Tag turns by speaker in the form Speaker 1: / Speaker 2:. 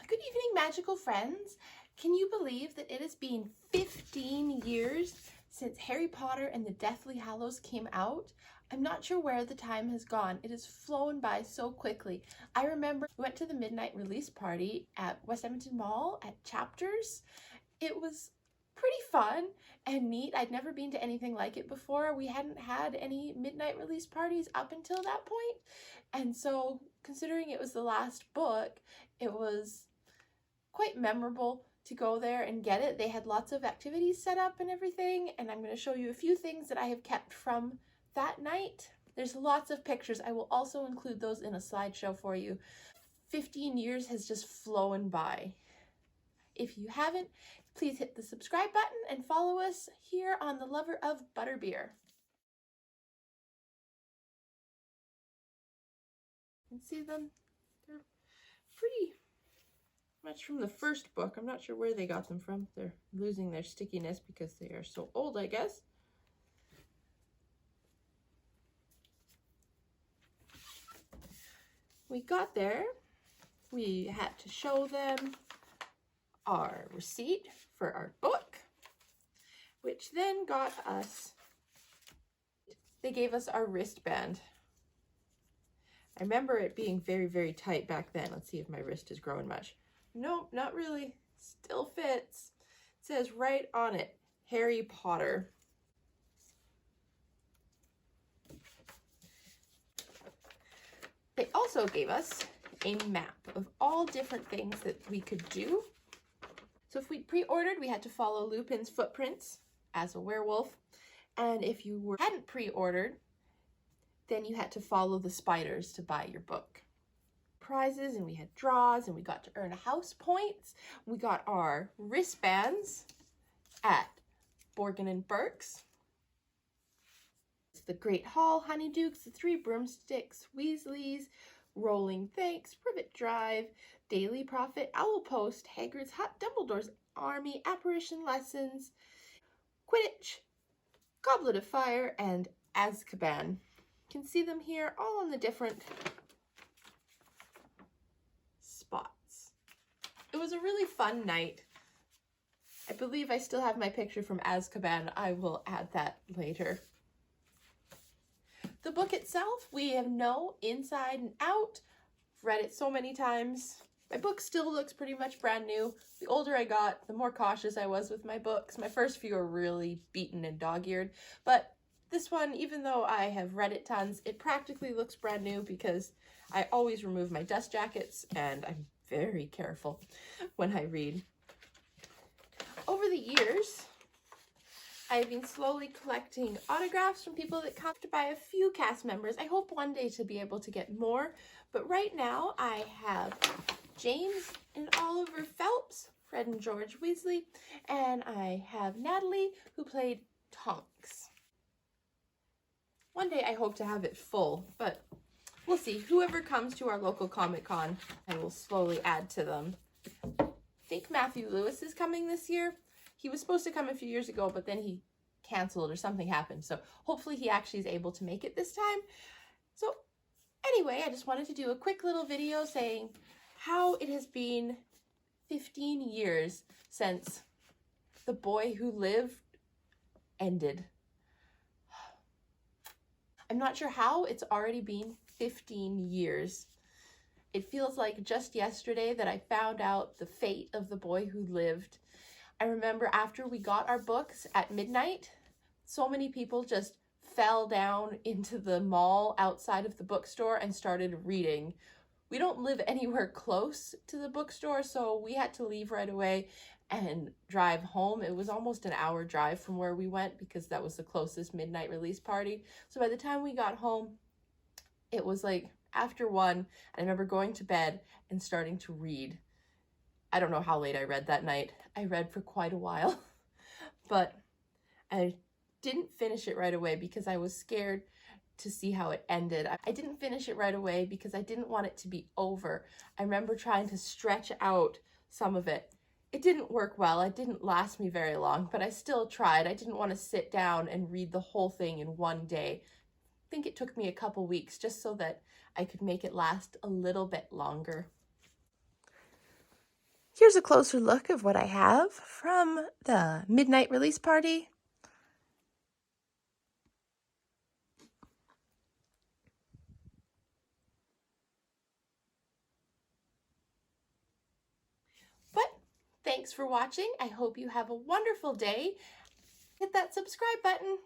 Speaker 1: Good evening, magical friends. Can you believe that it has been 15 years since Harry Potter and the Deathly Hallows came out? I'm not sure where the time has gone. It has flown by so quickly. I remember we went to the midnight release party at West Edmonton Mall at Chapters. It was pretty fun and neat. I'd never been to anything like it before. We hadn't had any midnight release parties up until that point. And so considering it was the last book, it was quite memorable to go there and get it. They had lots of activities set up and everything, and I'm going to show you a few things that I have kept from that night. There's lots of pictures. I will also include those in a slideshow for you. 15 years has just flown by. If you haven't, please hit the subscribe button and follow us here on The Lover of Butterbeer. You can see them. They're pretty much from the first book. I'm not sure where they got them from. They're losing their stickiness because they are so old, I guess. We got there. We had to show them our receipt for our book, which then got us, they gave us our wristband. I remember it being very, very tight back then. Let's see if my wrist is growing much. Nope, not really. Still fits. It says right on it, Harry Potter. They also gave us a map of all different things that we could do. So if we pre-ordered, we had to follow Lupin's footprints as a werewolf. And if you hadn't pre-ordered, then you had to follow the spiders to buy your book. Prizes, and we had draws, and we got to earn house points. We got our wristbands at Borgin and Burke's. It's the Great Hall, Honeydukes, the Three Broomsticks, Weasleys, Rolling Thanks, Privet Drive, Daily Prophet, Owl Post, Hagrid's Hut, Dumbledore's Army, Apparition Lessons, Quidditch, Goblet of Fire, and Azkaban. You can see them here all on the different spots. It was a really fun night. I believe I still have my picture from Azkaban. I will add that later. The book itself, we have no inside and out. Read it so many times. My book still looks pretty much brand new. The older I got, the more cautious I was with my books. My first few are really beaten and dog-eared, but this one, even though I have read it tons, it practically looks brand new because I always remove my dust jackets and I'm very careful when I read. Over the years, I've been slowly collecting autographs from people that come to buy a few cast members. I hope one day to be able to get more, but right now I have James and Oliver Phelps, Fred and George Weasley, and I have Natalie, who played Tonks. One day I hope to have it full, but we'll see. Whoever comes to our local Comic-Con, I will slowly add to them. I think Matthew Lewis is coming this year. He was supposed to come a few years ago, but then he canceled or something happened. So hopefully he actually is able to make it this time. So anyway, I just wanted to do a quick little video saying how it has been 15 years since The Boy Who Lived ended. I'm not sure how it's already been 15 years. It feels like just yesterday that I found out the fate of The Boy Who Lived. I remember after we got our books at midnight, so many people just fell down into the mall outside of the bookstore and started reading. We don't live anywhere close to the bookstore, so we had to leave right away and drive home. It was almost an hour drive from where we went because that was the closest midnight release party. So by the time we got home, it was like after 1. I remember going to bed and starting to read. I don't know how late I read that night. I read for quite a while, but I didn't finish it right away because I was scared to see how it ended. I didn't finish it right away because I didn't want it to be over. I remember trying to stretch out some of it. It didn't work well. It didn't last me very long, but I still tried. I didn't want to sit down and read the whole thing in one day. I think it took me a couple weeks just so that I could make it last a little bit longer. Here's a closer look of what I have from the midnight release party. But thanks for watching. I hope you have a wonderful day. Hit that subscribe button.